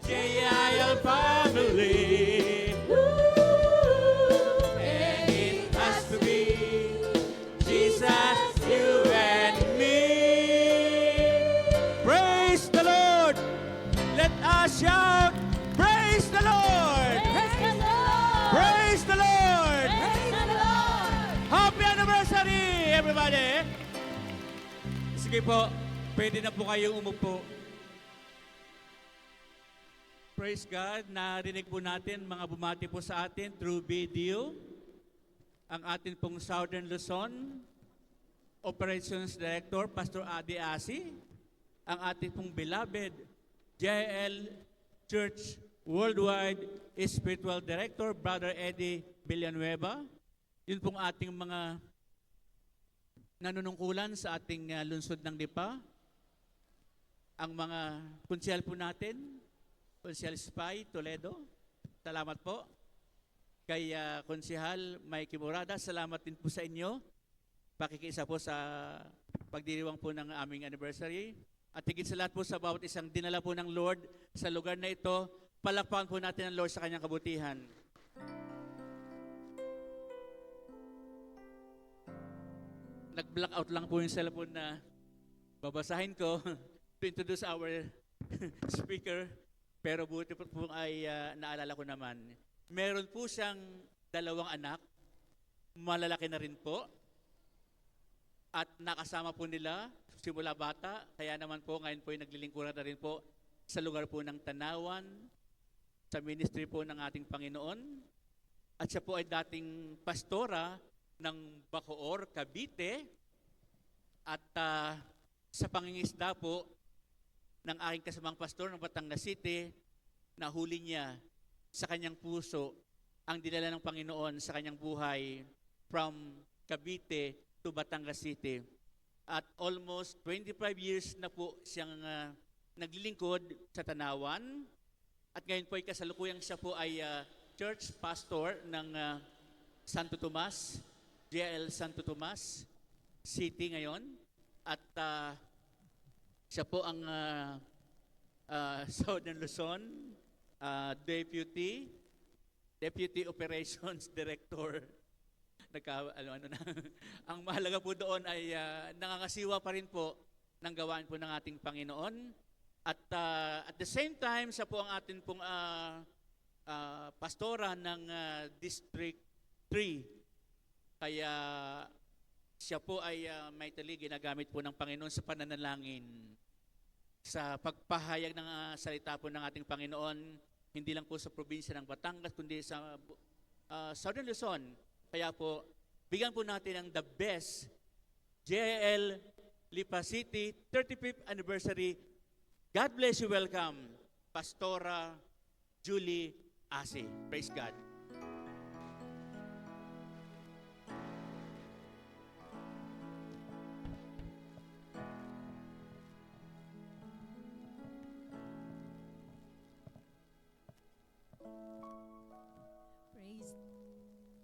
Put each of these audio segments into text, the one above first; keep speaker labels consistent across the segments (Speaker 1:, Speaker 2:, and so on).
Speaker 1: JIL family. And it has to be Jesus, you and me. Praise the Lord. Let us shout, praise the Lord.
Speaker 2: Praise the Lord!
Speaker 1: Praise the Lord.
Speaker 2: Praise the Lord!
Speaker 1: Happy anniversary, everybody. Sige po, pwede na po kayong umupo. Praise God, narinig po natin, mga bumati po sa atin through video, ang atin pong Southern Luzon Operations Director, Pastor Adi Asi, ang atin pong beloved JL Church Worldwide Spiritual Director, Brother Eddie Villanueva, yun pong ating mga nanunungkulan sa ating lungsod ng Lipa, ang mga konsyal po natin, Konsehal Spy Toledo, salamat po. Kay Konsehal Mikey Morada, salamat din po sa inyo. Pakikiisa po sa pagdiriwang po ng aming anniversary. At higit sa lahat po sa bawat isang dinala po ng Lord sa lugar na ito, palakpakan po natin ang Lord sa kanyang kabutihan. Nag-blackout lang po yung cellphone na babasahin ko to introduce our speaker. Pero buti po ay naalala ko naman. Meron po siyang 2 anak, malalaki na rin po. At nakasama po nila simula bata. Kaya naman po ngayon po ay naglilingkuran na rin po sa lugar po ng Tanawan, sa ministry po ng ating Panginoon. At siya po ay dating pastora ng Bacoor, Cavite. At sa pangingisda po, ng aking kasamang pastor ng Batangas City, nahuli niya sa kanyang puso ang dinala ng Panginoon sa kanyang buhay from Cavite to Batangas City. At almost 25 years na po siyang naglilingkod sa Tanawan. At ngayon po ay kasalukuyang siya po ay church pastor ng Santo Tomas, JL Santo Tomas City ngayon. At siya po ang Southern Luzon Deputy Operations Director. Ano na. Ang mahalaga po doon ay nangangasiwa pa rin po ng gawain po ng ating Panginoon. At at the same time, siya po ang atin pong pastora ng District 3. Kaya siya po ay may tali ginagamit po ng Panginoon sa pananalangin. Sa pagpahayag ng salita po ng ating Panginoon, hindi lang po sa probinsya ng Batangas, kundi sa Southern Luzon. Kaya po, bigyan po natin ang the best JL Lipa City 35th anniversary. God bless you, welcome, Pastora Julie Asi. Praise God.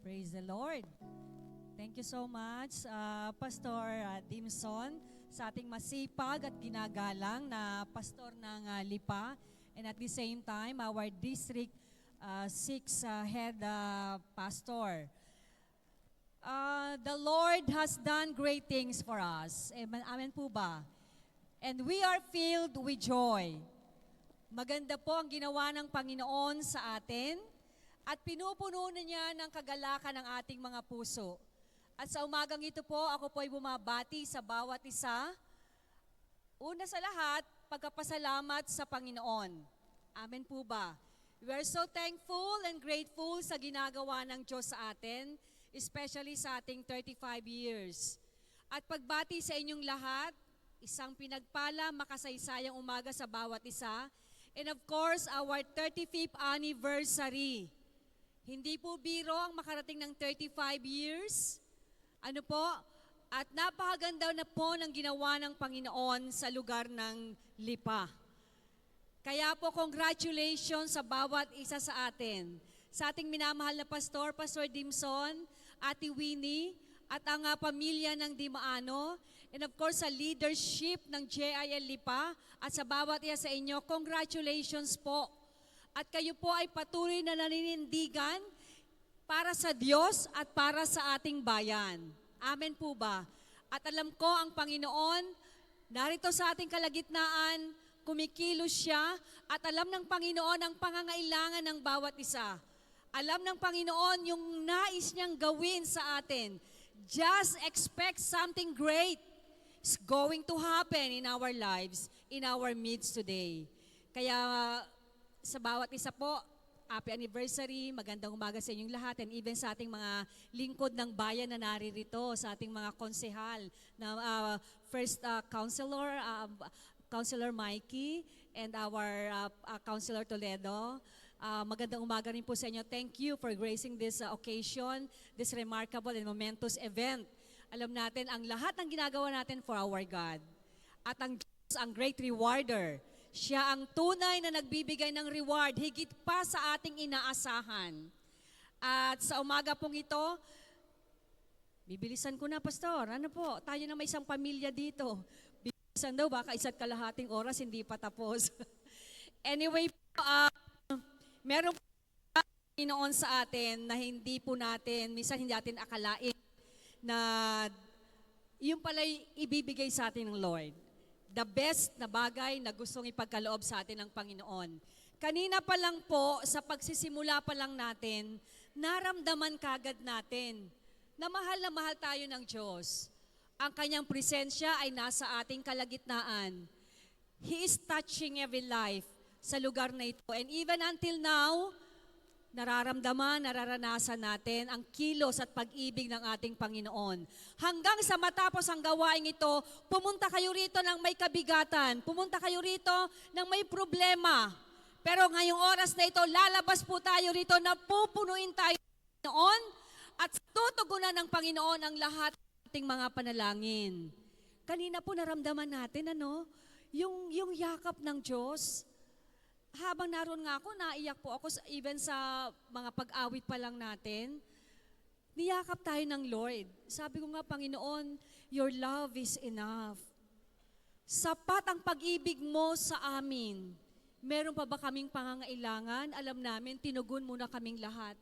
Speaker 2: Praise the Lord. Thank you so much, Pastor Dimson, sa ating masipag at ginagalang na pastor ng Lipa. And at the same time, our District 6 head pastor. The Lord has done great things for us. Amen po ba? And we are filled with joy. Maganda po ang ginawa ng Panginoon sa atin. At pinupuno na niya ng kagalakan ng ating mga puso. At sa umagang ito po, ako po ay bumabati sa bawat isa. Una sa lahat, pagkapasalamat sa Panginoon. Amen po ba? We are so thankful and grateful sa ginagawa ng Diyos sa atin, especially sa ating 35 years. At pagbati sa inyong lahat, isang pinagpala, makasaysayang umaga sa bawat isa. And of course, our 35th anniversary. Hindi po biro ang makarating ng 35 years. Ano po? At napakaganda na po ng ginawa ng Panginoon sa lugar ng Lipa. Kaya po, congratulations sa bawat isa sa atin. Sa ating minamahal na pastor, Pastor Dimson, Ate Winnie, at ang pamilya ng Dimaano, and of course sa leadership ng JIL Lipa, at sa bawat isa sa inyo, congratulations po at kayo po ay patuloy na naninindigan para sa Diyos at para sa ating bayan. Amen po ba? At alam ko ang Panginoon, narito sa ating kalagitnaan, kumikilos siya at alam ng Panginoon ang pangangailangan ng bawat isa. Alam ng Panginoon yung nais niyang gawin sa atin. Just expect something great is going to happen in our lives, in our midst today. Kaya sa bawat isa po, happy anniversary, magandang umaga sa inyong lahat, and even sa ating mga lingkod ng bayan na naririto, sa ating mga konsehal, na first counselor, Counselor Mikey, and our Counselor Toledo. Magandang umaga rin po sa inyo. Thank you for gracing this occasion, this remarkable and momentous event. Alam natin, ang lahat ng ginagawa natin for our God. At ang Diyos, ang great rewarder. Siya ang tunay na nagbibigay ng reward, higit pa sa ating inaasahan. At sa umaga pong ito, bibilisan ko na, Pastor. Ano po, tayo na may isang pamilya dito. Bibilisan daw, baka isa't kalahating oras, hindi pa tapos. Anyway, meron po Panginoon sa atin na hindi po natin, minsan hindi natin akalain na yung pala'y ibibigay sa atin ng Lord. The best na bagay na gustong ipagkaloob sa atin ng Panginoon. Kanina pa lang po, sa pagsisimula pa lang natin, naramdaman kagad natin na mahal tayo ng Diyos. Ang kanyang presensya ay nasa ating kalagitnaan. He is touching every life sa lugar na ito. And even until now, nararamdaman, nararanasan natin ang kilos at pag-ibig ng ating Panginoon. Hanggang sa matapos ang gawain ito, pumunta kayo rito ng may kabigatan, pumunta kayo rito ng may problema. Pero ngayong oras na ito, lalabas po tayo rito na pupunuin tayo ng Panginoon at tutugunan ng Panginoon ang lahat ng ating mga panalangin. Kanina po naramdaman natin, yung yakap ng Diyos. Habang naroon nga ako, naiyak po ako even sa mga pag-awit pa lang natin. Niyakap tayo ng Lord. Sabi ko nga, Panginoon, your love is enough. Sapat ang pag-ibig mo sa amin. Meron pa ba kaming pangangailangan? Alam namin, tinugon mo na kaming lahat.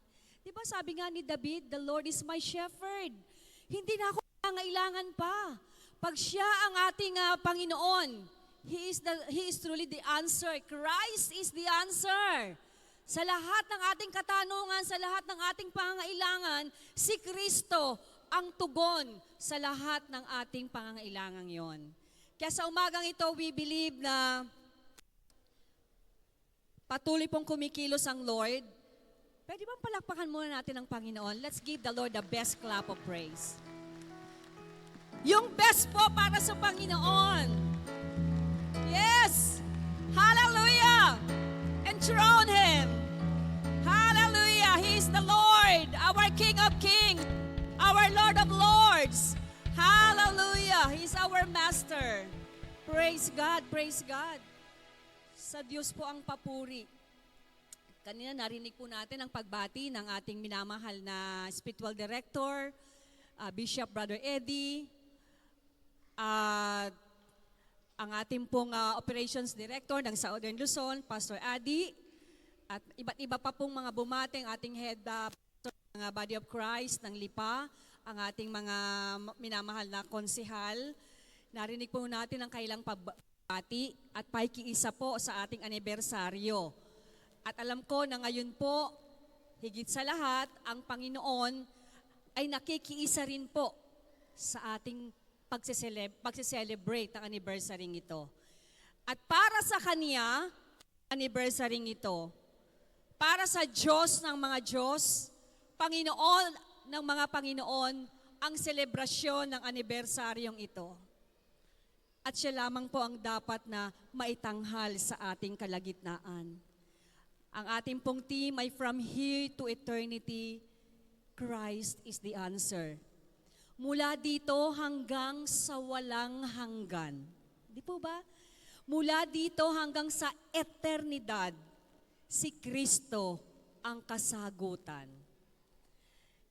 Speaker 2: Di ba sabi nga ni David, the Lord is my shepherd. Hindi na ako pangangailangan pa. Pag siya ang ating Panginoon, He is truly the answer. Christ is the answer. Sa lahat ng ating katanungan, sa lahat ng ating pangangailangan, si Kristo ang tugon sa lahat ng ating pangangailangan yon. Kaya sa umagang ito, we believe na patuloy pong kumikilos ang Lord. Pwede bang palakpakan muna natin ang Panginoon? Let's give the Lord the best clap of praise. Yung best po para sa Panginoon. Yes! Hallelujah! Enthrone Him! Hallelujah! He is the Lord, our King of Kings, our Lord of Lords. Hallelujah! He is our Master. Praise God, praise God. Sa Diyos po ang papuri. Kanina narinig po natin ang pagbati ng ating minamahal na Spiritual Director, Bishop Brother Eddie, at ang ating pong Operations Director ng Southern Luzon, Pastor Adi, at iba't iba pa pong mga bumating, ating head pastor ng Body of Christ ng Lipa, ang ating mga minamahal na konsehal. Narinig po natin ang kailang pagbati at paikiisa po sa ating anibersaryo. At alam ko na ngayon po, higit sa lahat, ang Panginoon ay nakikiisa rin po sa ating pagse-celebrate ang anniversary ito. At para sa Kanya, anniversary ito, para sa Diyos ng mga Diyos, Panginoon ng mga Panginoon, ang selebrasyon ng anibersaryong ito. At siya lamang po ang dapat na maitanghal sa ating kalagitnaan. Ang ating pong team ay from here to eternity, Christ is the answer. Mula dito hanggang sa walang hanggan. Di po ba? Mula dito hanggang sa eternidad, si Kristo ang kasagutan.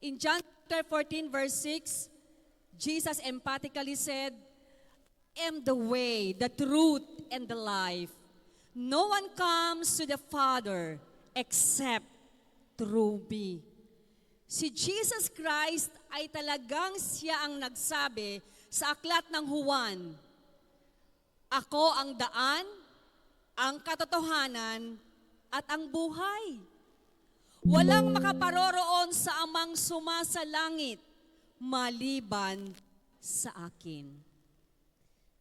Speaker 2: In John 14 verse 6, Jesus emphatically said, I am the way, the truth, and the life. No one comes to the Father except through me. Si Jesus Christ ay talagang siya ang nagsabi sa aklat ng Juan, ako ang daan, ang katotohanan, at ang buhay. Walang makaparoroon sa amang sumasalangit maliban sa akin.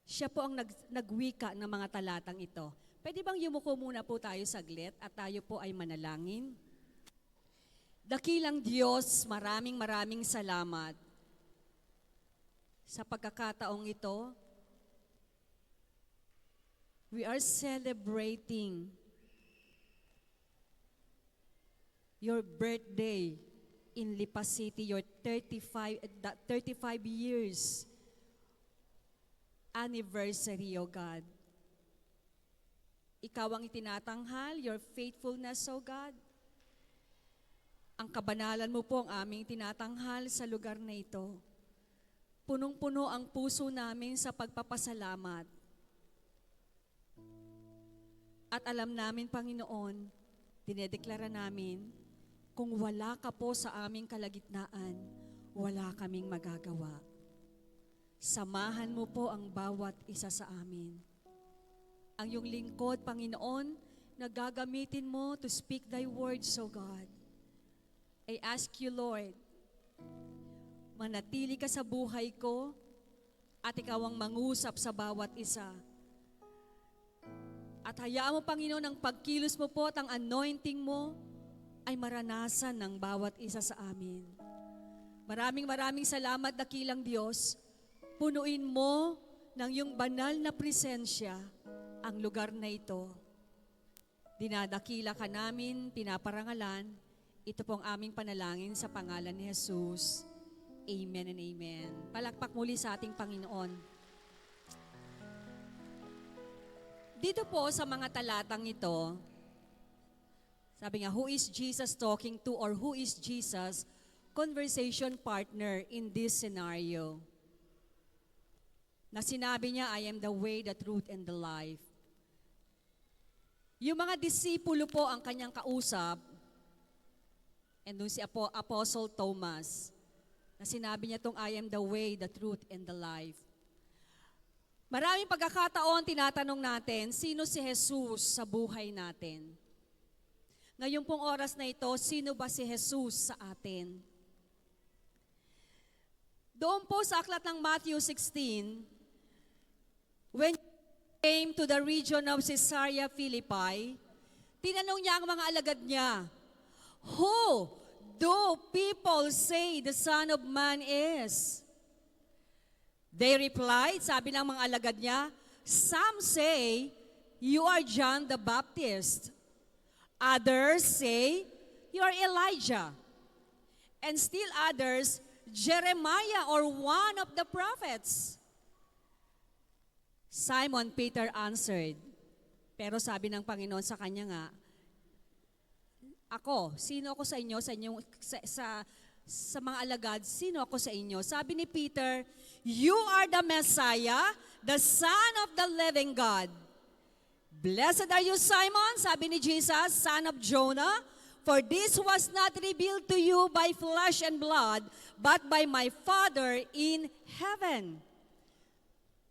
Speaker 2: Siya po ang nagwika ng mga talatang ito. Pwede bang yumuko muna po tayo saglit at tayo po ay manalangin? Dakilang Diyos, maraming salamat sa pagkakataong ito. We are celebrating your birthday in Lipa City, your 35 years anniversary, O God. Ikaw ang itinatanghal, your faithfulness, O God. Ang kabanalan mo po ang aming tinatanghal sa lugar na ito. Punong-puno ang puso namin sa pagpapasalamat. At alam namin, Panginoon, dinedeklara namin, kung wala ka po sa aming kalagitnaan, wala kaming magagawa. Samahan mo po ang bawat isa sa amin. Ang iyong lingkod, Panginoon, na gagamitin mo to speak thy words, O God. I ask you, Lord, manatili ka sa buhay ko at ikaw ang mangusap sa bawat isa. At hayaan mo, Panginoon, ang pagkilos mo po at ang anointing mo ay maranasan ng bawat isa sa amin. Maraming salamat, dakilang Diyos. Punuin mo ng iyong banal na presensya ang lugar na ito. Dinadakila ka namin, pinaparangalan. Ito pong aming panalangin sa pangalan ni Jesus. Amen and amen. Palakpak muli sa ating Panginoon. Dito po sa mga talatang ito, sabi nga, who is Jesus talking to, or who is Jesus conversation partner in this scenario? Na sinabi niya, I am the way, the truth, and the life. Yung mga disipulo po ang kanyang kausap, and doon si Apostle Thomas, na sinabi niya tong I am the way, the truth, and the life. Maraming pagkakataon, tinatanong natin, sino si Jesus sa buhay natin? Ngayon pong oras na ito, sino ba si Jesus sa atin? Doon po sa aklat ng Matthew 16, when he came to the region of Caesarea Philippi, tinanong niya ang mga alagad niya, who do people say the Son of Man is? They replied, sabi ng mga alagad niya, some say, you are John the Baptist. Others say, you are Elijah. And still others, Jeremiah or one of the prophets. Simon Peter answered, pero sabi ng Panginoon sa kanya nga, ako, sino ako sa inyo, sa mga alagad, sino ako sa inyo? Sabi ni Peter, you are the Messiah, the Son of the living God. Blessed are you, Simon, sabi ni Jesus, son of Jonah, for this was not revealed to you by flesh and blood, but by my Father in heaven.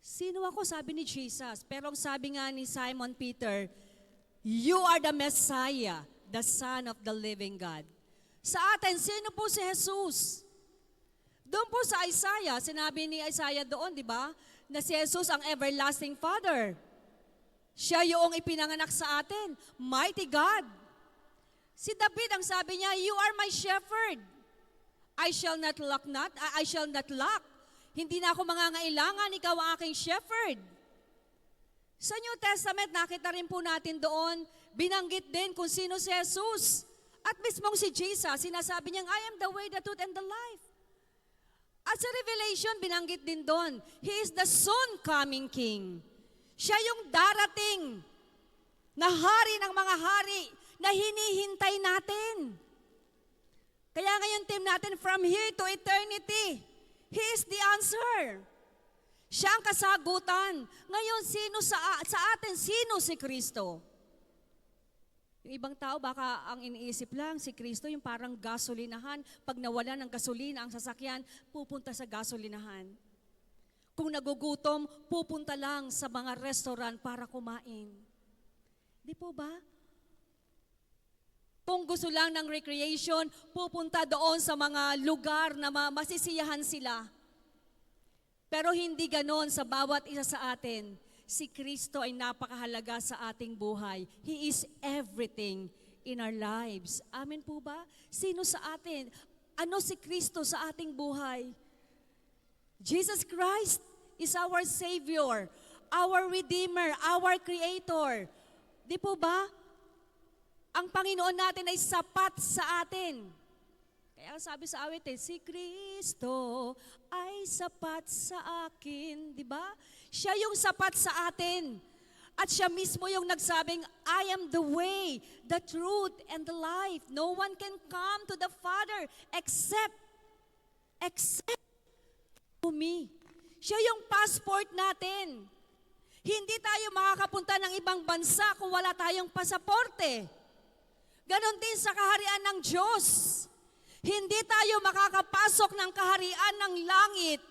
Speaker 2: Sino ako, sabi ni Jesus. Pero ang sabi nga ni Simon Peter, you are the Messiah, the Son of the living God. Sa atin, sino po si Jesus? Doon po sa Isaiah, sinabi ni Isaiah doon, di ba, na si Jesus ang everlasting Father. Siya yung ipinanganak sa atin, mighty God. Si David, ang sabi niya, you are my shepherd. I shall not lack. Hindi na ako mangangailangan, ikaw ang aking shepherd. Sa New Testament, nakita rin po natin doon, binanggit din kung sino si Jesus. At mismong si Jesus, sinasabi niyang, I am the way, the truth, and the life. At sa Revelation, binanggit din doon, He is the soon coming King. Siya yung darating na hari ng mga hari na hinihintay natin. Kaya ngayon team natin, from here to eternity, He is the answer. Siya ang kasagutan. Ngayon, sino sa atin, sino si Kristo? Yung ibang tao baka ang iniisip lang, si Kristo yung parang gasolinahan. Pag nawala ng gasolina ang sasakyan, pupunta sa gasolinahan. Kung nagugutom, pupunta lang sa mga restaurant para kumain. Di po ba? Kung gusto lang ng recreation, pupunta doon sa mga lugar na masisiyahan sila. Pero hindi ganon sa bawat isa sa atin. Si Kristo ay napakahalaga sa ating buhay. He is everything in our lives. Amen po ba? Sino sa atin? Ano si Kristo sa ating buhay? Jesus Christ is our Savior, our Redeemer, our Creator. Di po ba? Ang Panginoon natin ay sapat sa atin. Kaya sabi sa awit si Kristo ay sapat sa akin. Di ba? Siya yung sapat sa atin. At siya mismo yung nagsabing, I am the way, the truth, and the life. No one can come to the Father except to me. Siya yung passport natin. Hindi tayo makakapunta ng ibang bansa kung wala tayong pasaporte. Ganon din sa kaharian ng Diyos. Hindi tayo makakapasok ng kaharian ng langit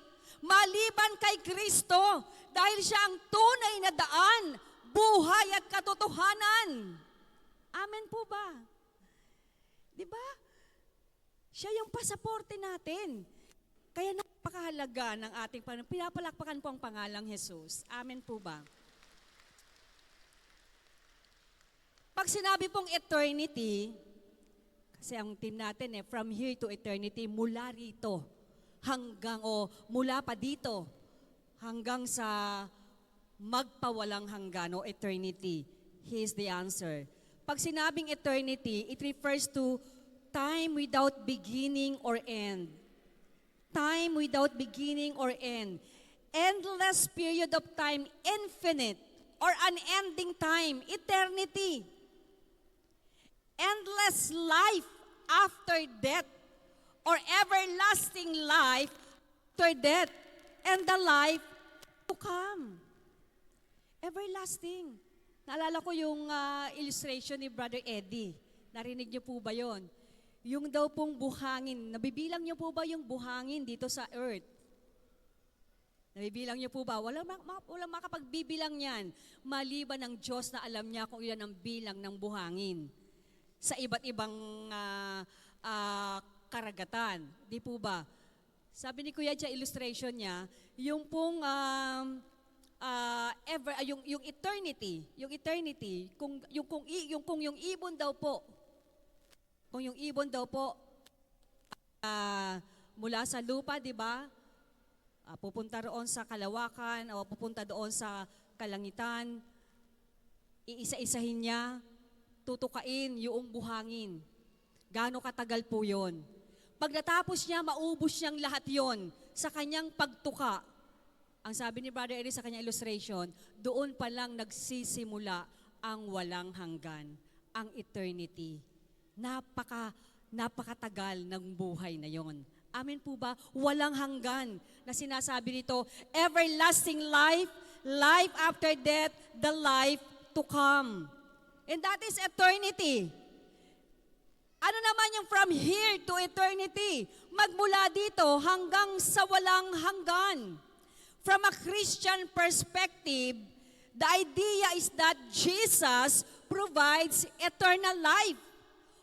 Speaker 2: maliban kay Kristo dahil siya ang tunay na daan, buhay at katotohanan. Amen po ba? Di ba? Siya yung pasaporte natin. Kaya napakahalaga ng ating pinapalakpakan po ang pangalang Jesus. Amen po ba? Pag sinabi pong eternity, kasi ang team natin from here to eternity, mula rito hanggang, mula pa dito, hanggang sa magpawalang hanggan o eternity. He is the answer. Pag sinabing eternity, it refers to time without beginning or end. Time without beginning or end. Endless period of time, infinite or unending time, eternity. Endless life after death or everlasting life after death and the life to come. Everlasting. Naalala ko yung illustration ni Brother Eddie. Narinig niyo po ba yon? Yung daw pong buhangin. Nabibilang niyo po ba yung buhangin dito sa earth? Nabibilang niyo po ba? Walang makapagbibilang yan. Maliban ng Diyos na alam niya kung ilan ang bilang ng buhangin sa iba't ibang karagatan. Di po ba? Sabi ni Kuya sa illustration niya, yung pong yung eternity, kung yung ibon daw po, mula sa lupa, di ba? Pupunta roon sa kalawakan o pupunta doon sa kalangitan, iisa-isahin niya, tutukain yung buhangin. Gaano katagal po yun? Pag natapos niya, maubos niyang lahat yon sa kanyang pagtuka. Ang sabi ni Brother Eddie sa kanyang illustration, doon pa lang nagsisimula ang walang hanggan, ang eternity. Napakatagal ng buhay na yon. Amen po ba? Walang hanggan na sinasabi nito, everlasting life, life after death, the life to come. And that is eternity. Ano naman yung from here to eternity? Magmula dito hanggang sa walang hanggan. From a Christian perspective, the idea is that Jesus provides eternal life,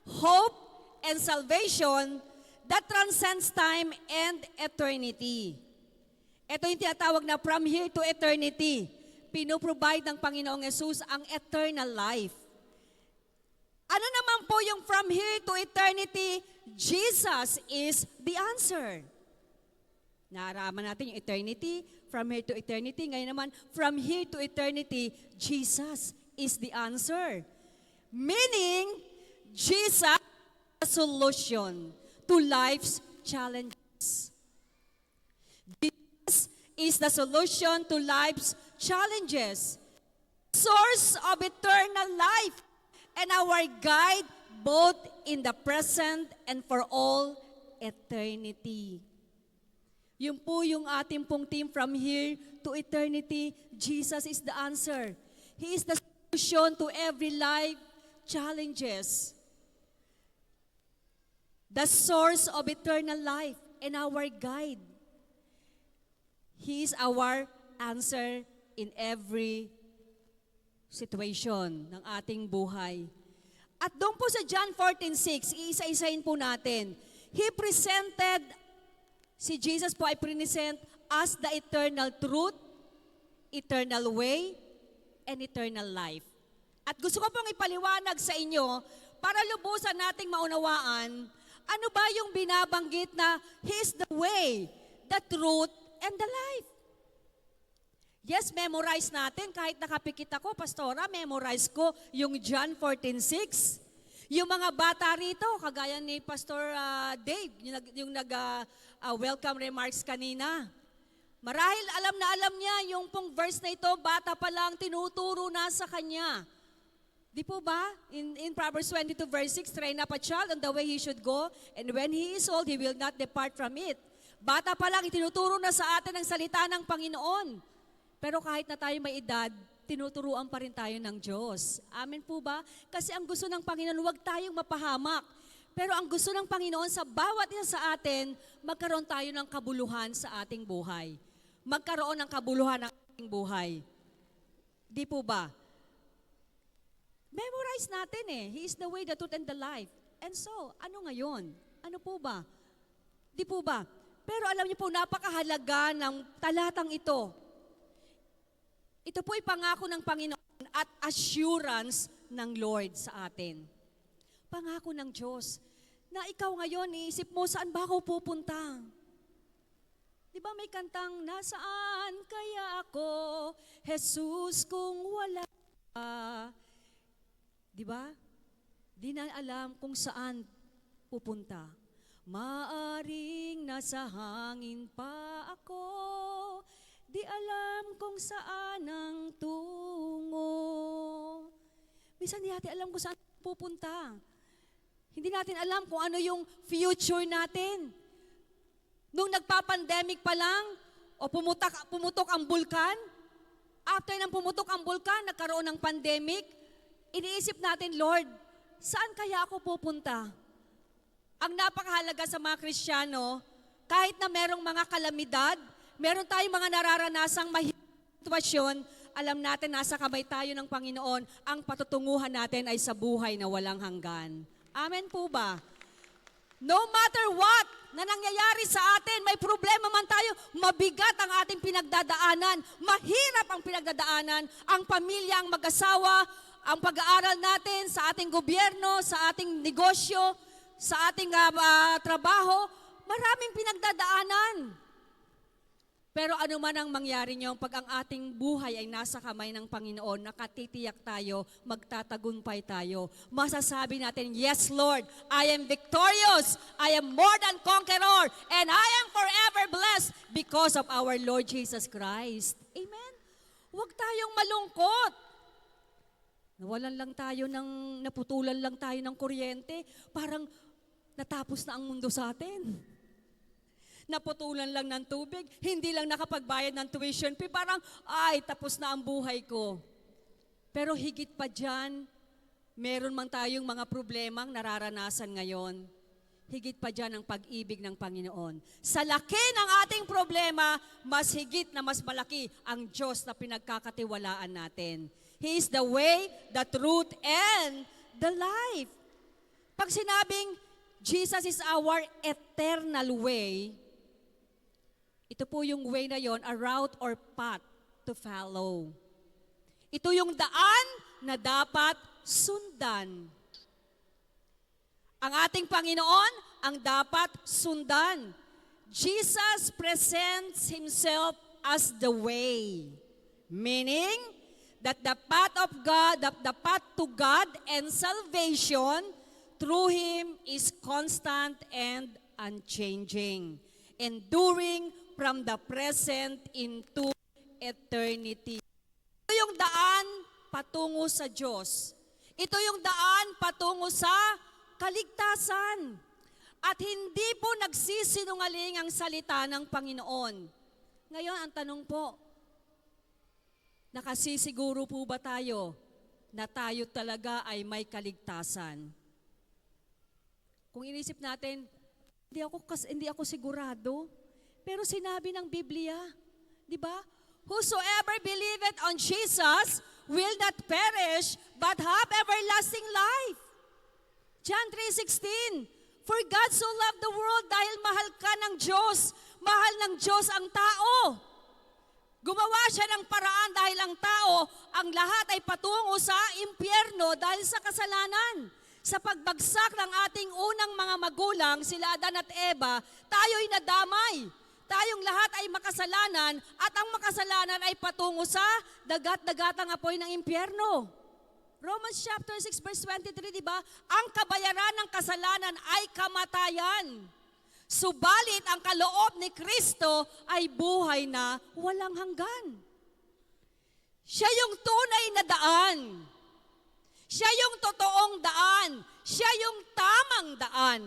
Speaker 2: hope, and salvation that transcends time and eternity. Ito yung tinatawag na from here to eternity. Pinoprovide ng Panginoong Yesus ang eternal life. Ano naman po yung from here to eternity? Jesus is the answer. Naaraman natin yung eternity, from here to eternity. Ngayon naman, from here to eternity, Jesus is the answer. Meaning, Jesus is the solution to life's challenges. Jesus is the solution to life's challenges. Source of eternal life and our guide both in the present and for all eternity. Yun po yung ating pong team from here to eternity. Jesus is the answer. He is the solution to every life challenges. The source of eternal life and our guide. He is our answer in every situation ng ating buhay. At doon po sa John 14:6, iisa-isahin po natin. Si Jesus po ay present as the eternal truth, eternal way, and eternal life. At gusto ko pong ipaliwanag sa inyo para lubusan nating maunawaan ano ba yung binabanggit na He is the way, the truth, and the life. Yes, memorize natin. Kahit nakapikit ako, Pastora, memorize ko yung John 14:6. Yung mga bata rito, kagaya ni Pastor Dave, yung nag-welcome remarks kanina. Marahil alam na alam niya yung pong verse na ito, bata pa lang, tinuturo na sa kanya. Di po ba? In Proverbs 22 verse 6, train up a child on the way he should go, and when he is old, he will not depart from it. Bata pa lang, itinuturo na sa atin ang salita ng Panginoon. Pero kahit na tayo may edad, tinuturuan pa rin tayo ng Diyos. Amen po ba? Kasi ang gusto ng Panginoon, huwag tayong mapahamak. Pero ang gusto ng Panginoon, sa bawat isa sa atin, magkaroon tayo ng kabuluhan sa ating buhay. Magkaroon ng kabuluhan ng ating buhay. Di po ba? Memorize natin He is the way, the truth, and the life. And so, ano ngayon? Ano po ba? Di po ba? Pero alam niyo po, napakahalaga ng talatang ito. Ito po ay pangako ng Panginoon at assurance ng Lord sa atin. Pangako ng Diyos na ikaw ngayon, iisip mo, saan ba ako pupunta? Di ba may kantang, nasaan kaya ako, Jesus, kung wala ka? Di ba? Di na alam kung saan pupunta. Maaring nasa hangin pa ako, di alam kung saan ang tungo. Minsan di natin alam kung saan pupunta. Hindi natin alam kung ano yung future natin. Nung nagpa-pandemic pa lang, o pumutok ang bulkan, after nang pumutok ang bulkan, nagkaroon ng pandemic, iniisip natin, Lord, saan kaya ako pupunta? Ang napakahalaga sa mga Kristiyano, kahit na merong mga kalamidad, meron tayong mga nararanasang mahirap sitwasyon, alam natin nasa kamay tayo ng Panginoon, ang patutunguhan natin ay sa buhay na walang hanggan. Amen po ba? No matter what na nangyayari sa atin, may problema man tayo, mabigat ang ating pinagdadaanan, mahirap ang pinagdadaanan, ang pamilya, ang mag-asawa, ang pag-aaral natin sa ating gobyerno, sa ating negosyo, sa ating trabaho, maraming pinagdadaanan. Pero ano man ang mangyari niyo, pag ang ating buhay ay nasa kamay ng Panginoon, nakatitiyak tayo, magtatagumpay tayo. Masasabi natin, yes Lord, I am victorious, I am more than conqueror, and I am forever blessed because of our Lord Jesus Christ. Amen? Huwag tayong malungkot. Naputulan lang tayo ng kuryente, parang natapos na ang mundo sa atin. Naputulan lang ng tubig, hindi lang nakapagbayad ng tuition fee, parang, tapos na ang buhay ko. Pero higit pa dyan, meron man tayong mga problemang nararanasan ngayon. Higit pa dyan ang pag-ibig ng Panginoon. Sa laki ng ating problema, mas higit na mas malaki ang Diyos na pinagkakatiwalaan natin. He is the way, the truth, and the life. Pag sinabing, Jesus is our eternal way, ito po yung way na yon, a route or path to follow. Ito yung daan na dapat sundan. Ang ating Panginoon ang dapat sundan. Jesus presents Himself as the way. Meaning that the path of God, the path to God and salvation through Him is constant and unchanging, enduring from the present into eternity. Ito yung daan patungo sa Diyos. Ito yung daan patungo sa kaligtasan. At hindi po nagsisinungaling ang salita ng Panginoon. Ngayon, ang tanong po, nakasisiguro po ba tayo na tayo talaga ay may kaligtasan. Kung inisip natin, hindi ako sigurado. Pero sinabi ng Biblia, di ba? Whosoever believeth on Jesus will not perish, but have everlasting life. John 3:16, for God so loved the world dahil mahal ka ng Diyos. Mahal ng Diyos ang tao. Gumawa siya ng paraan dahil ang tao, ang lahat ay patungo sa impyerno dahil sa kasalanan. Sa pagbagsak ng ating unang mga magulang, sila Adan at Eva, tayo'y nadamay. Tayong lahat ay makasalanan at ang makasalanan ay patungo sa dagat-dagatang apoy ng impyerno. Romans chapter 6 verse 23, di ba? Ang kabayaran ng kasalanan ay kamatayan. Subalit ang kaloob ni Kristo ay buhay na walang hanggan. Siya yung tunay na daan. Siya yung totoong daan. Siya yung tamang daan.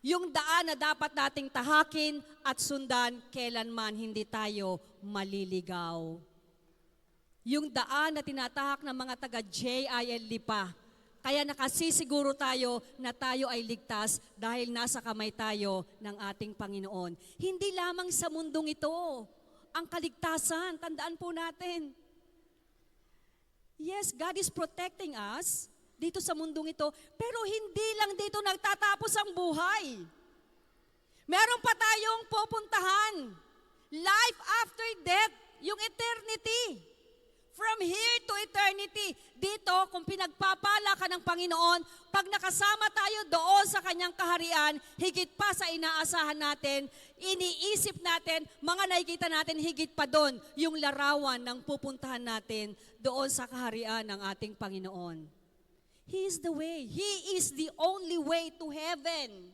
Speaker 2: Yung daan na dapat nating tahakin at sundan kailanman hindi tayo maliligaw. Yung daan na tinatahak ng mga taga-JIL Lipa. Kaya nakasisiguro tayo na tayo ay ligtas dahil nasa kamay tayo ng ating Panginoon. Hindi lamang sa mundong ito ang kaligtasan. Tandaan po natin. Yes, God is protecting us dito sa mundong ito, pero hindi lang dito nagtatapos ang buhay. Meron pa tayong pupuntahan. Life after death, yung eternity. From here to eternity. Dito, kung pinagpapala ka ng Panginoon, pag nakasama tayo doon sa kanyang kaharian, higit pa sa inaasahan natin, iniisip natin, mga nakikita natin, higit pa doon, yung larawan ng pupuntahan natin doon sa kaharian ng ating Panginoon. He is the way. He is the only way to heaven.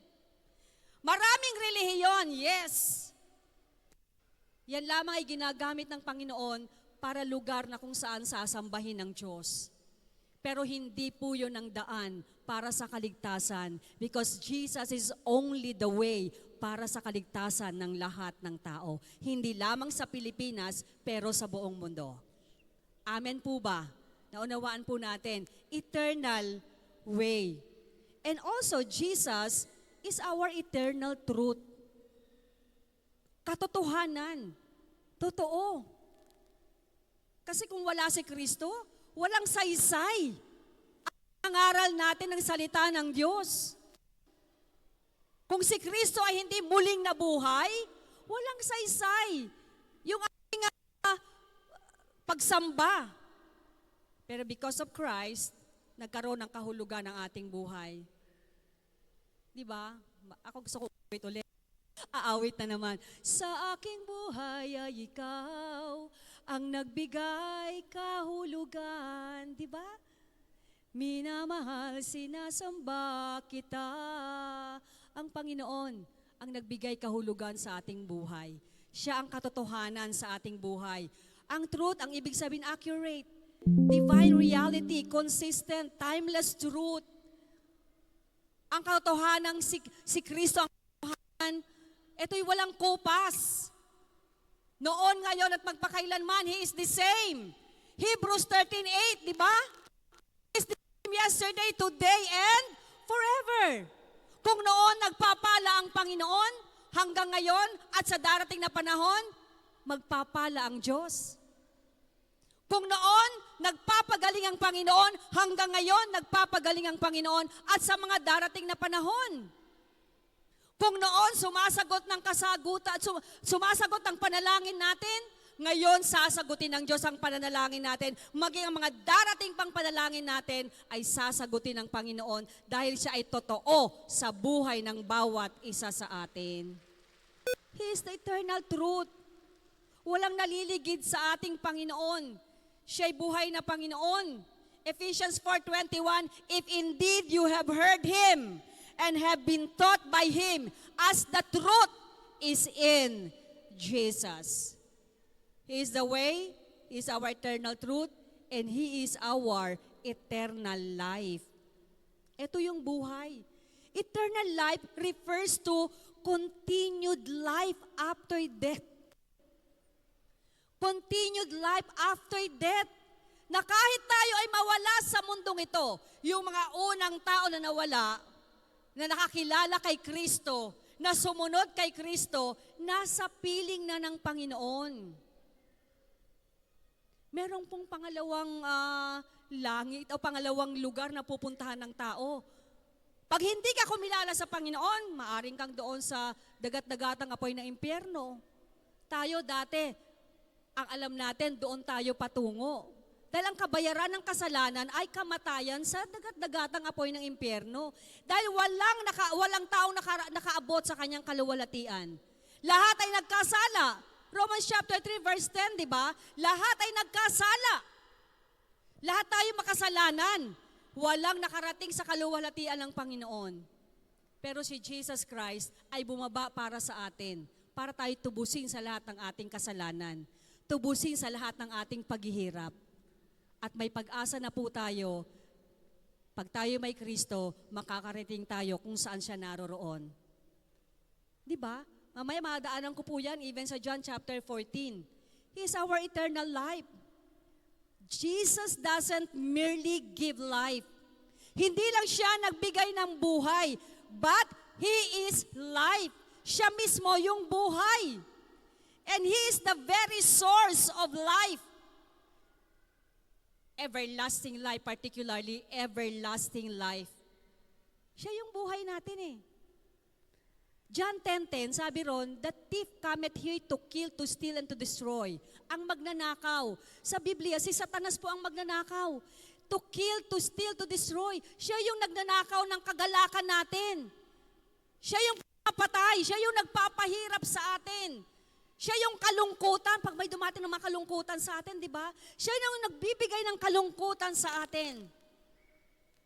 Speaker 2: Maraming relihiyon, yes. Yan lamang ay ginagamit ng Panginoon para lugar na kung saan sasambahin ng Diyos. Pero hindi po yun ang daan para sa kaligtasan because Jesus is only the way para sa kaligtasan ng lahat ng tao. Hindi lamang sa Pilipinas, pero sa buong mundo. Amen po ba? Naunawaan po natin, eternal way. And also, Jesus is our eternal truth. Katotohanan. Totoo. Kasi kung wala si Kristo, walang saysay ang aral natin ng salita ng Diyos. Kung si Kristo ay hindi muling nabuhay, walang saysay. Yung ating pagsamba. Pero because of Christ, nagkaroon ng kahulugan ng ating buhay. Di ba? Ako gusto ko ulit. Aawit na naman. Sa aking buhay ay ikaw ang nagbigay kahulugan. Di ba? Minamahal, sinasamba kita. Ang Panginoon ang nagbigay kahulugan sa ating buhay. Siya ang katotohanan sa ating buhay. Ang truth, ang ibig sabihin accurate. Divine reality, consistent, timeless truth. Ang katotohanan si Kristo ang katotohanan, ito'y walang kupas. Noon, ngayon, at magpakailanman, He is the same. Hebrews 13:8, di ba? He is the same yesterday, today, and forever. Kung noon nagpapala ang Panginoon, hanggang ngayon, at sa darating na panahon, magpapala ang Diyos. Kung noon, nagpapagaling ang Panginoon, hanggang ngayon, nagpapagaling ang Panginoon, at sa mga darating na panahon. Kung noon, sumasagot ng kasagutan, sumasagot ang panalangin natin, ngayon, sasagutin ng Diyos ang pananalangin natin. Maging ang mga darating pang panalangin natin ay sasagutin ng Panginoon dahil siya ay totoo sa buhay ng bawat isa sa atin. He is the eternal truth. Walang naliligid sa ating Panginoon. Siya'y buhay na Panginoon. Ephesians 4:21, if indeed you have heard Him and have been taught by Him, as the truth is in Jesus. He is the way, He is our eternal truth, and He is our eternal life. Ito yung buhay. Eternal life refers to continued life after death. Continued life after death. na kahit tayo ay mawala sa mundong ito, yung mga unang tao na nawala, na nakakilala kay Kristo, na sumunod kay Kristo, nasa piling na ng Panginoon. Meron pong pangalawang langit o pangalawang lugar na pupuntahan ng tao. Pag hindi ka kumilala sa Panginoon, maaring kang doon sa dagat-dagatang apoy ng impyerno. Tayo dati, ang alam natin, doon tayo patungo. Dahil ang kabayaran ng kasalanan ay kamatayan sa dagat-dagatang apoy ng impyerno. Dahil walang taong nakaabot sa kanyang kaluwalhatian. Lahat ay nagkasala. Romans chapter 3 verse 10, di ba? Lahat ay nagkasala. Lahat tayo makasalanan. Walang nakarating sa kaluwalhatian ng Panginoon. Pero si Jesus Christ ay bumaba para sa atin, para tayo tubusin sa lahat ng ating kasalanan, tubusin sa lahat ng ating paghihirap. At may pag-asa na po tayo, pag tayo may Kristo, makakarating tayo kung saan siya naroroon. Di ba? Mamaya madaanan ko po yan, even sa John chapter 14. He is our eternal life. Jesus doesn't merely give life. Hindi lang siya nagbigay ng buhay, but He is life. Siya mismo yung buhay. And He is the very source of life. Everlasting life, particularly everlasting life. Siya yung buhay natin eh. John 10:10, sabi ron, the thief cometh here to kill, to steal, and to destroy. Ang magnanakaw. Sa Biblia, si Satanas po ang magnanakaw. To kill, to steal, to destroy. Siya yung nagnanakaw ng kagalakan natin. Siya yung papatay. Siya yung nagpapahirap sa atin. Siya yung kalungkutan. Pag may dumating ng mga kalungkutan sa atin, di ba? Siya yung nagbibigay ng kalungkutan sa atin.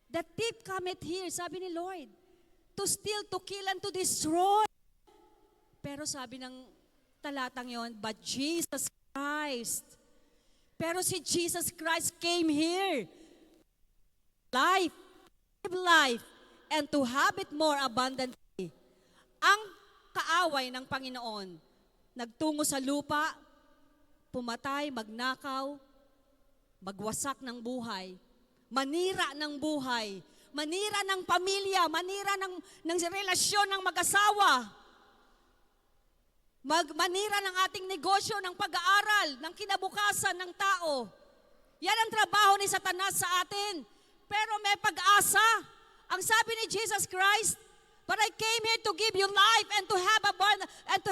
Speaker 2: The thief cometh here, sabi ni Lord, to steal, to kill, and to destroy. Pero sabi ng talatang yon, but Jesus Christ. Pero si Jesus Christ came here. Life, live life, and to have it more abundantly. Ang kaaway ng Panginoon, nagtungo sa lupa, pumatay, magnakaw, magwasak ng buhay, manira ng buhay, manira ng pamilya, manira ng relasyon ng mag-asawa, manira ng ating negosyo, ng pag-aaral, ng kinabukasan ng tao. Yan ang trabaho ni Satanas sa atin. Pero may pag-asa. Ang sabi ni Jesus Christ, but I came here to give you life and to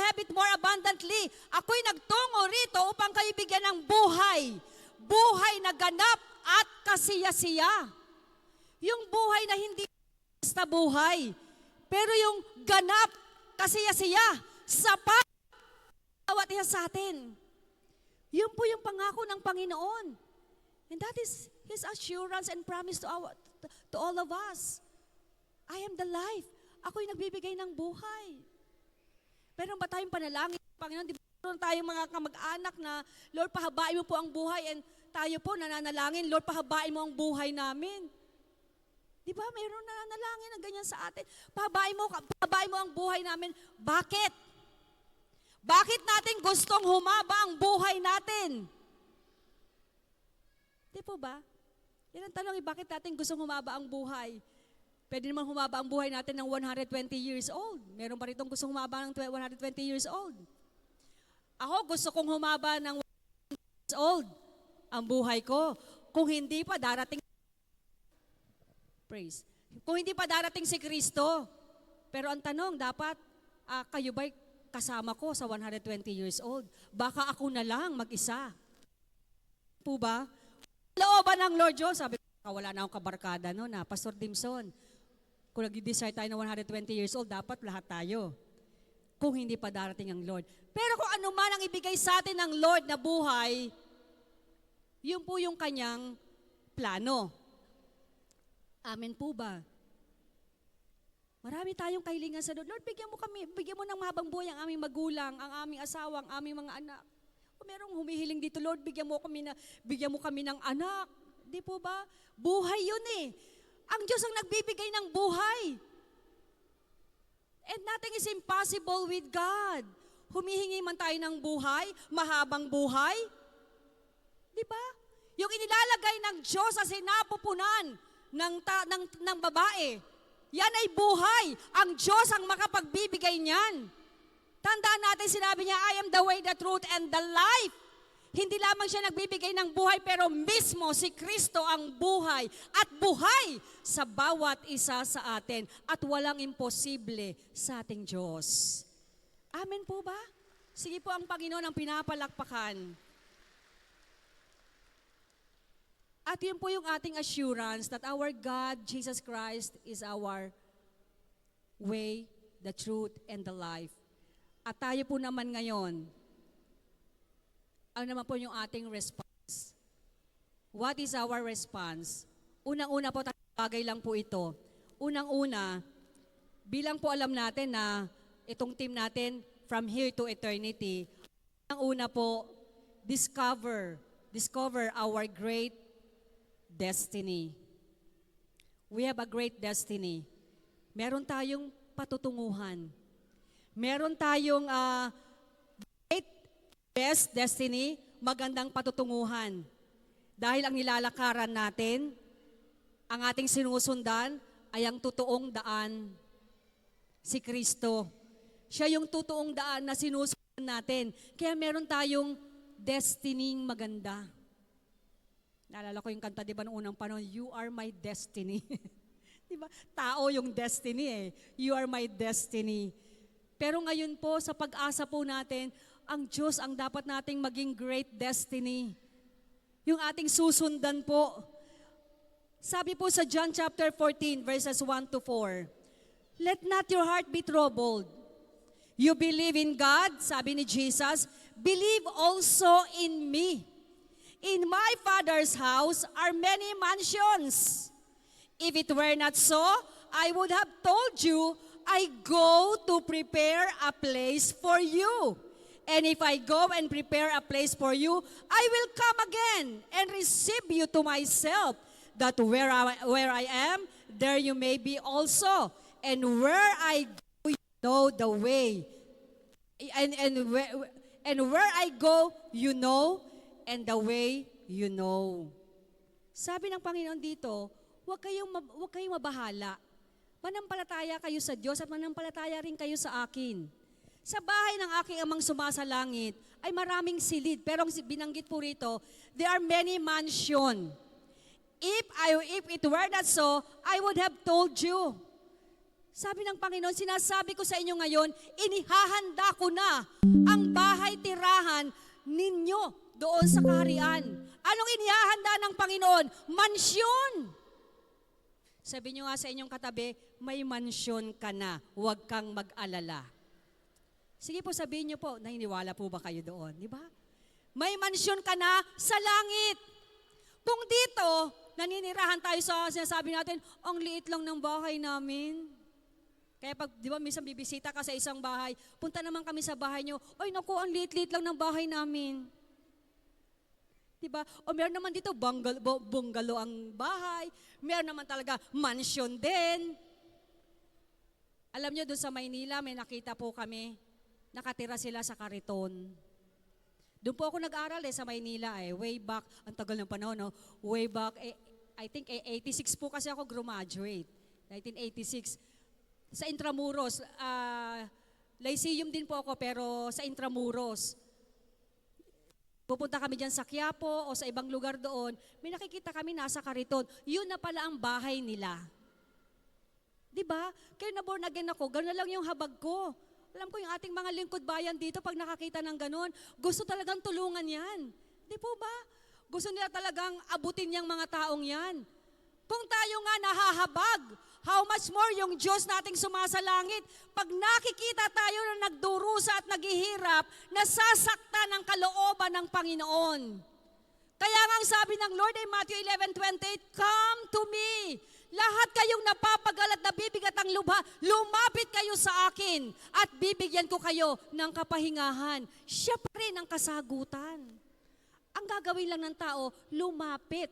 Speaker 2: have it more abundantly. Ako'y nagtungo rito upang kayo bigyan ng buhay. Buhay na ganap at kasiyasiya. Yung buhay na hindi basta buhay, pero yung ganap, kasiyasiya, sapat, bawat isa sa atin. Yun po yung pangako ng Panginoon. And that is His assurance and promise to all of us. I am the life. Ako'y nagbibigay ng buhay. Meron ba tayong panalangin, Panginoon? Di ba meron tayong mga kamag-anak na, Lord, pahabain mo po ang buhay, and tayo po nananalangin, Lord, pahabain mo ang buhay namin. Di ba? Meron nananalangin na ganyan sa atin. Pahabain mo ang buhay namin. Bakit? Bakit natin gustong humaba ang buhay natin? Di po ba? Yan ang tanong, bakit natin gustong humaba ang buhay? Pwede naman humaba ang buhay natin ng 120 years old. Meron pa ritong gustong humaba ng 120 years old. Ako, gusto kong humaba ng 100 years old ang buhay ko. Kung hindi pa darating, praise. Kung hindi pa darating si Kristo. Pero ang tanong, dapat kayo ba'y kasama ko sa 120 years old? Baka ako na lang mag-isa. Po ba? Looban ng Lord Diyos, sabi ko, wala na akong kabarkada no, na Pastor Dimson. Kung nag-decide tayo na 120 years old, dapat lahat tayo. Kung hindi pa darating ang Lord. Pero kung ano man ang ibigay sa atin ng Lord na buhay, yun po yung kanyang plano. Amen po ba? Marami tayong kahilingan sa Lord. Lord, bigyan mo ng mahabang buhay ang aming magulang, ang aming asawa, ang aming mga anak. Kung merong humihiling dito, Lord, bigyan mo kami ng anak. Di po ba? Buhay yun eh. Ang Diyos ang nagbibigay ng buhay. And nothing is impossible with God. Humihingi man tayo ng buhay, mahabang buhay. Di ba? Yung inilalagay ng Diyos sa sinapupunan ng babae. Yan ay buhay. Ang Diyos ang makapagbibigay niyan. Tandaan natin, sinabi niya, I am the way, the truth, and the life. Hindi lamang siya nagbibigay ng buhay, pero mismo si Kristo ang buhay at buhay sa bawat isa sa atin. At walang imposible sa ating Diyos. Amen po ba? Sige po ang Panginoon ang pinapalakpakan. At yun po yung ating assurance that our God, Jesus Christ, is our way, the truth, and the life. At tayo po naman ngayon, ano naman po yung ating response? What is our response? Unang-una po, bagay lang po ito. Unang-una, bilang po alam natin na itong team natin, from here to eternity, unang-una po, discover our great destiny. We have a great destiny. Meron tayong patutunguhan. Meron tayong great best destiny, magandang patutunguhan. Dahil ang nilalakaran natin, ang ating sinusundan ay ang totoong daan, si Kristo. Siya yung totoong daan na sinusundan natin. Kaya meron tayong destiny maganda. Naalala ko yung kanta, di ba, noong unang panahon, You are my destiny. Di ba? Tao yung destiny eh. You are my destiny. Pero ngayon po, sa pag-asa po natin, ang Diyos ang dapat nating maging great destiny. Yung ating susundan po. Sabi po sa John chapter 14, verses 1 to 4, Let not your heart be troubled. You believe in God, sabi ni Jesus, believe also in me. In my Father's house are many mansions. If it were not so, I would have told you, I go to prepare a place for you. And if I go and prepare a place for you, I will come again and receive you to myself, that where I am, there you may be also. And where I go, you know the way. And where I go, you know, and the way you know. Sabi ng Panginoon dito, huwag kayong mabahala. Manampalataya kayo sa Diyos at manampalataya rin kayo sa akin. Sa bahay ng aking amang sumasalangit ay maraming silid. Pero ang binanggit po rito, there are many mansion. If it were not so, I would have told you. Sabi ng Panginoon, sinasabi ko sa inyo ngayon, inihahanda ko na ang bahay tirahan ninyo doon sa kaharian. Anong inihahanda ng Panginoon? Mansyon. Sabi nyo nga sa inyong katabi, may mansyon ka na, huwag kang mag-alala. Sige po, sabihin nyo po, naniniwala po ba kayo doon? Di ba? May mansyon ka na sa langit. Kung dito, naninirahan tayo sa sinasabi natin, ang liit lang ng bahay namin. Kaya pag, di ba, minsan bibisita ka sa isang bahay, punta naman kami sa bahay nyo, ay naku, ang liit-liit lang ng bahay namin. Di ba? O meron naman dito, bungalow ang bahay, meron naman talaga mansion din. Alam nyo, doon sa Maynila, may nakita po kami, nakatira sila sa Kariton. Doon po ako nag-aral sa Maynila way back, ang tagal ng panahon, no? Way back, I think 86 po kasi ako graduate, 1986. Sa Intramuros, Lyceum din po ako, pero sa Intramuros. Pupunta kami dyan sa Quiapo o sa ibang lugar doon, may nakikita kami nasa Kariton. Yun na pala ang bahay nila. Diba? Kaya na born again ako, gano'n lang yung habag ko. Alam ko yung ating mga lingkod bayan dito, pag nakakita ng gano'n, gusto talagang tulungan yan. Di po ba? Gusto nila talagang abutin yung mga taong yan. Kung tayo nga nahahabag, how much more yung Diyos nating sumasalangit, pag nakikita tayo na nagdurusa at naghihirap, nasasakta ng kalooban ng Panginoon. Kaya nga ang sabi ng Lord ay Matthew 11:28, Come to me. Lahat kayong napapagalat na bibigat ang lubha, lumapit kayo sa akin at bibigyan ko kayo ng kapahingahan. Siya pa rin ang kasagutan. Ang gagawin lang ng tao, lumapit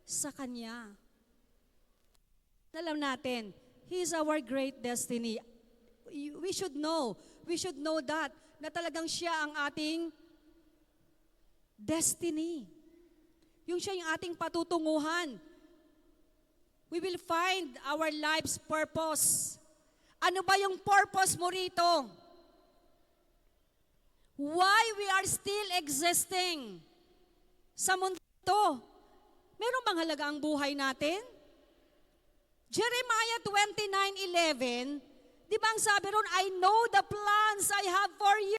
Speaker 2: sa Kanya. Alam natin, He is our great destiny. We should know that, na talagang siya ang ating destiny. Yung siya yung ating patutunguhan. We will find our life's purpose. Ano ba yung purpose mo rito? Why we are still existing sa mundo to? Meron bang halaga ang buhay natin? Jeremiah 29:11, di ba ang sabi ron, I know the plans I have for you.